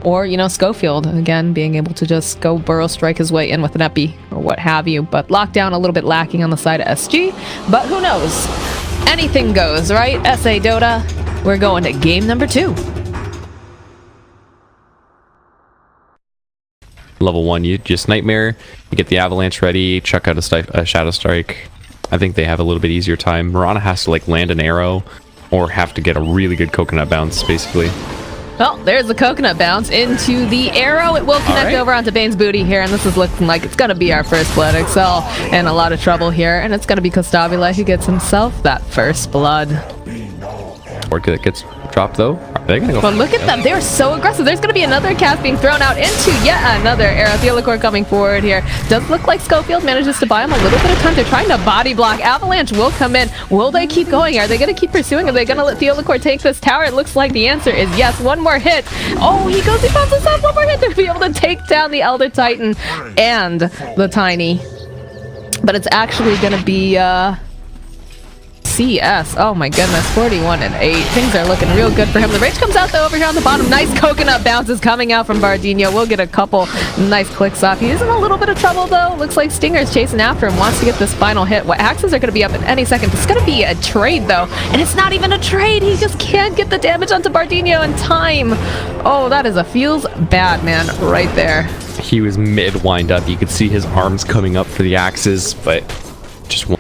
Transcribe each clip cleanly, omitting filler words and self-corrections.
Or, you know, Schofield, again, being able to just go burrow strike his way in with an epi or what have you. But lockdown a little bit lacking on the side of SG. But who knows? Anything goes, right? SA Dota, we're going to game number 2. Level 1, you just Nightmare, you get the Avalanche ready, chuck out a Shadow Strike. I think they have a little bit easier time. Mirana has to like land an arrow or have to get a really good coconut bounce, basically. Well, there's the coconut bounce into the arrow. It will connect over onto Bane's booty here, and this is looking like it's going to be our first blood. Excel in a lot of trouble here, and it's going to be Katowice who gets himself that first blood. Or that gets dropped, though. Are they gonna go? But look at them. They're so aggressive. There's going to be another cast being thrown out into yet another arrow. Theolicore coming forward here. Does look like Schofield manages to buy him a little bit of time. They're trying to body block. Avalanche will come in. Will they keep going? Are they going to keep pursuing? Are they going to let Theolicore take this tower? It looks like the answer is yes. One more hit. Oh, he bounces off. One more hit to be able to take down the Elder Titan and the Tiny. But it's actually going to be... CS. Oh my goodness, 41 and 8. Things are looking real good for him. The rage comes out though over here on the bottom. Nice coconut bounces coming out from Bardino. We'll get a couple nice clicks off. He is in a little bit of trouble though. Looks like Stinger's chasing after him, wants to get this final hit. What axes are going to be up in any second. It's going to be a trade though, and it's not even a trade. He just can't get the damage onto Bardino in time. Oh, that is a feels bad man right there. He was mid wind up. You could see his arms coming up for the axes, but just one.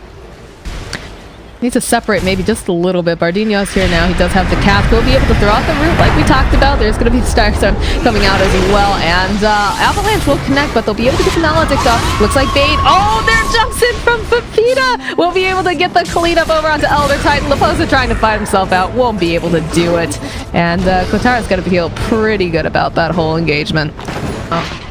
Needs to separate maybe just a little bit. Bardino's here now. He does have the cast. We'll be able to throw out the root like we talked about. There's going to be the Starstorm coming out as well. And Avalanche will connect, but they'll be able to get the Maledict off. Looks like Bane. Oh, there jumps in from Pepita. We'll be able to get the cleanup over onto Elder Titan. Leposa trying to fight himself out. Won't be able to do it. And Kotara's going to feel pretty good about that whole engagement. Oh.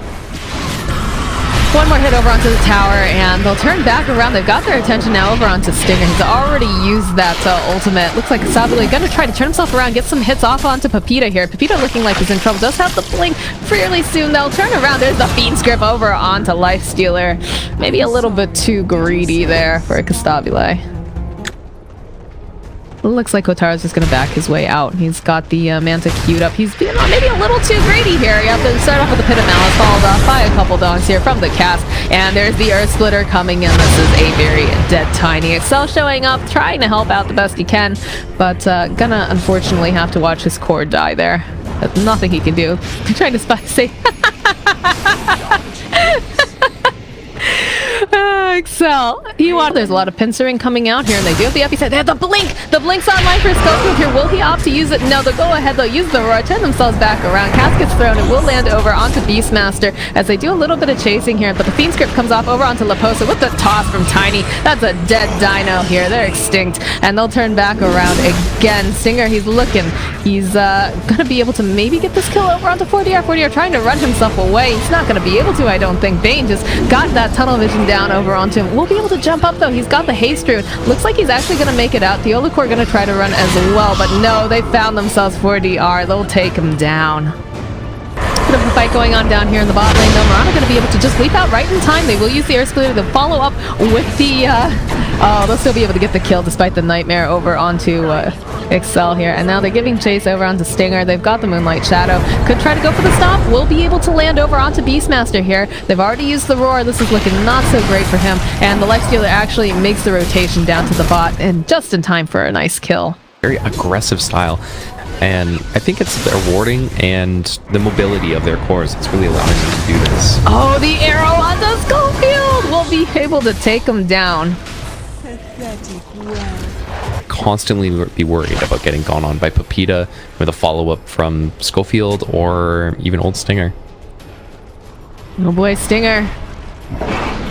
One more hit over onto the tower, and they'll turn back around. They've got their attention now over onto Stinger. He's already used that ultimate. Looks like Sabile going to try to turn himself around, get some hits off onto Pepita here. Pepita looking like he's in trouble. Does have the blink fairly soon. They'll turn around. There's the Fiend Script over onto Lifestealer. Maybe a little bit too greedy there for Katowice. Looks like Kotara's just going to back his way out. He's got the Manta queued up. He's being maybe a little too greedy here. You have to start off with the Pit of Malice, followed off by a couple dongs here from the cast. And there's the Earth Splitter coming in. This is a very dead Tiny. Excel showing up, trying to help out the best he can, but gonna unfortunately have to watch his core die there. There's nothing he can do. I'm trying to say... Excel. There's a lot of pincering coming out here, and they do have the epicenter. They have the blink! The blink's online for Schofield here. Will he opt to use it? No, they'll go ahead. They'll use the roar, turn themselves back around. Cast gets thrown. It will land over onto Beastmaster as they do a little bit of chasing here, but the Fiend Script comes off over onto Leposa with the toss from Tiny. That's a dead dino here. They're extinct, and they'll turn back around again. Stinger, he's looking. He's gonna be able to maybe get this kill over onto 4DR. 4DR trying to run himself away. He's not gonna be able to, I don't think. Bane just got that tunnel vision down over onto him. We'll be able to jump up though. He's got the haste rune. Looks like he's actually going to make it out. The Theolicore going to try to run as well, but no, they found themselves 4DR. They'll take him down. Bit of a fight going on down here in the bot lane though. Mirana going to be able to just leap out right in time. They will use the Earth Splitter. They'll follow up with the they'll still be able to get the kill despite the Nightmare over onto Excel here. And now they're giving chase over onto Stinger. They've got the Moonlight Shadow. Could try to go for the stop. Will be able to land over onto Beastmaster here. They've already used the roar. This is looking not so great for him. And the Lifestealer actually makes the rotation down to the bot, and just in time for a nice kill. Very aggressive style. And I think it's the rewarding and the mobility of their cores that's really allowing them to do this. Oh, the arrow onto Schofield! We'll be able to take him down. Constantly be worried about getting gone on by Pepita with a follow-up from Schofield or even old Stinger. Oh boy, Stinger.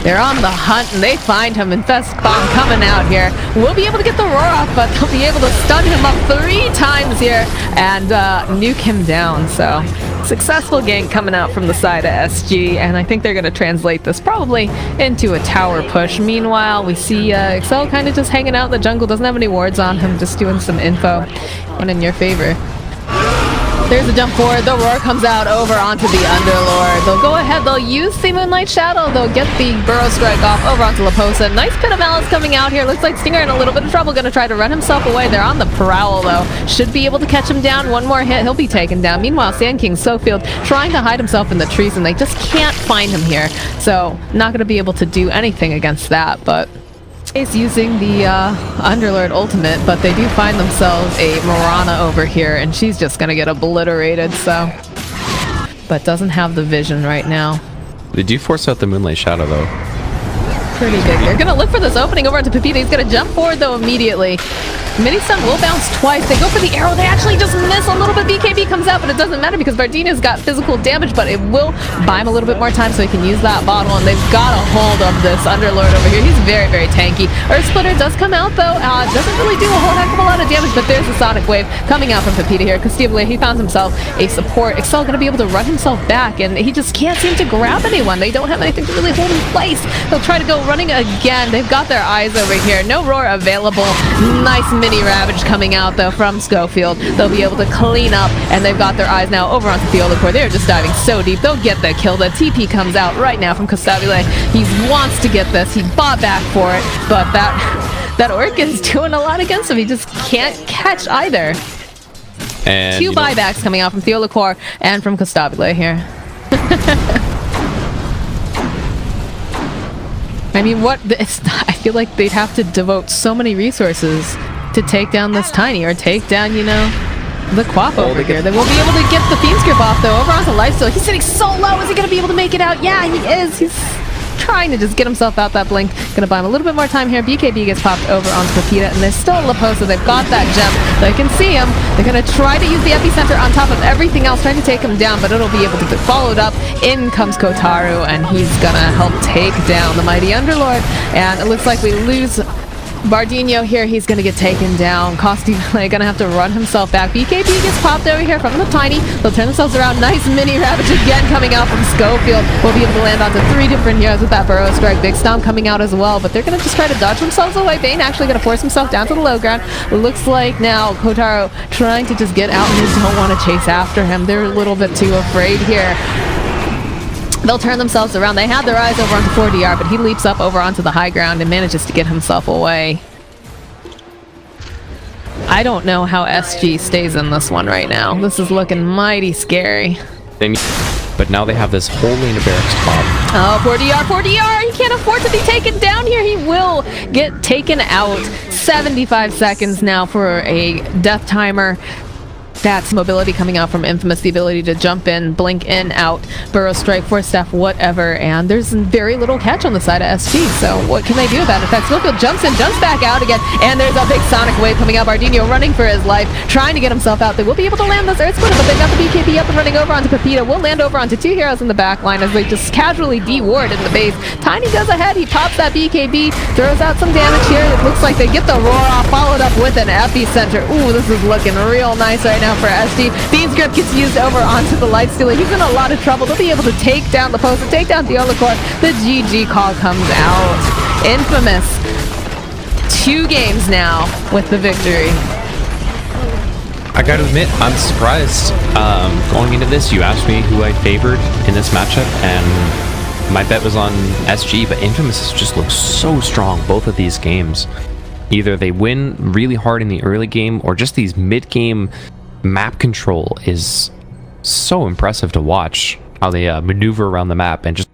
They're on the hunt, and they find him. Infest Bomb coming out here. We'll be able to get the roar off, but they'll be able to stun him up 3 times here and nuke him down. So, successful gank coming out from the side of SG, and I think they're going to translate this probably into a tower push. Meanwhile, we see Excel kind of just hanging out in the jungle. Doesn't have any wards on him, just doing some info. And in your favor. There's a jump forward. The roar comes out over onto the Underlord. They'll go ahead. They'll use the Moonlight Shadow. They'll get the Burrow Strike off over onto Laposa. Nice Pit of Malice coming out here. Looks like Stinger in a little bit of trouble. Going to try to run himself away. They're on the prowl, though. Should be able to catch him down. One more hit. He'll be taken down. Meanwhile, Sand King Sofield trying to hide himself in the trees, and they just can't find him here. So, not going to be able to do anything against that, but... Is using the Underlord ultimate, but they do find themselves a Mirana over here, and she's just gonna get obliterated, so... But doesn't have the vision right now. They do force out the Moonlight Shadow, though. Pretty big. They're gonna look for this opening over onto Pepita. He's gonna jump forward, though, immediately. Mini stun will bounce twice. They go for the arrow. They actually just miss a little bit. BKB comes out, but it doesn't matter because Bardino's got physical damage, but it will buy him a little bit more time so he can use that bottle, and they've got a hold of this Underlord over here. He's very, very tanky. Earth Splitter does come out, though. Doesn't really do a whole heck of a lot of damage, but there's a Sonic Wave coming out from Pepita here. Castibile, he found himself a support. Excel going to be able to run himself back, and he just can't seem to grab anyone. They don't have anything to really hold in place. They'll try to go running again. They've got their eyes over here. No roar available. Nice mini Ravage coming out, though, from Schofield. They'll be able to clean up, and they've got their eyes now over onto Theolacore. They're just diving so deep. They'll get the kill. The TP comes out right now from Costabile. He wants to get this. He bought back for it, but that Orchid's doing a lot against him. He just can't catch either. And two buybacks coming out from Theolacore and from Costabile here. I mean, I feel like they'd have to devote so many resources to take down this Tiny, or take down, you know, the Quap over here. They won't be able to get the Fiend's Grip off, though. Over onto Lifesteal. He's sitting so low. Is he going to be able to make it out? Yeah, he is. He's trying to just get himself out that blink. Gonna buy him a little bit more time here. BKB gets popped over onto Pepita, and there's still Laposa. They've got that gem. They can see him. They're gonna try to use the epicenter on top of everything else, trying to take him down, but it'll be able to be followed up. In comes Kotaru, and he's gonna help take down the mighty Underlord. And it looks like we lose Bardino here. He's gonna get taken down. Costibile gonna have to run himself back. BKB gets popped over here from the Tiny. They'll turn themselves around. Nice mini Ravage again coming out from Schofield. We'll be able to land onto 3 different heroes with that Burrow Strike. Big Stomp coming out as well, but they're gonna just try to dodge themselves away. Bane actually gonna force himself down to the low ground. Looks like now Kotaro trying to just get out, and they don't want to chase after him. They're a little bit too afraid here. They'll turn themselves around. They had their eyes over onto 4DR, but he leaps up over onto the high ground and manages to get himself away. I don't know how SG stays in this one right now. This is looking mighty scary. But now they have this whole lane of barracks top. Oh, 4DR! He can't afford to be taken down here. He will get taken out. 75 seconds now for a death timer. That's mobility coming out from Infamous, the ability to jump in, blink in, out, Burrow Strike, Force Staff, whatever, and there's very little catch on the side of SG, so what can they do about it? In fact, Schofield jumps in, jumps back out again, and there's a big Sonic Wave coming out. Bardino running for his life, trying to get himself out. They will be able to land this Earth Splitter, but they've got the BKB up and running over onto Pepita. Will land over onto 2 heroes in the back line as they just casually de-ward in the base. Tiny goes ahead, he pops that BKB, throws out some damage here. It looks like they get the roar off, followed up with an epicenter. Ooh, this is looking real nice right now for SG. Fiend's Grip gets used over onto the Lifestealer. He's in a lot of trouble. They'll be able to take down the post, take down Theolacore. The GG call comes out. Infamous. 2 games now with the victory. I gotta admit, I'm surprised. Going into this, you asked me who I favored in this matchup, and my bet was on SG, but Infamous just looks so strong both of these games. Either they win really hard in the early game, or just these mid-game map control is so impressive to watch. How they maneuver around the map and just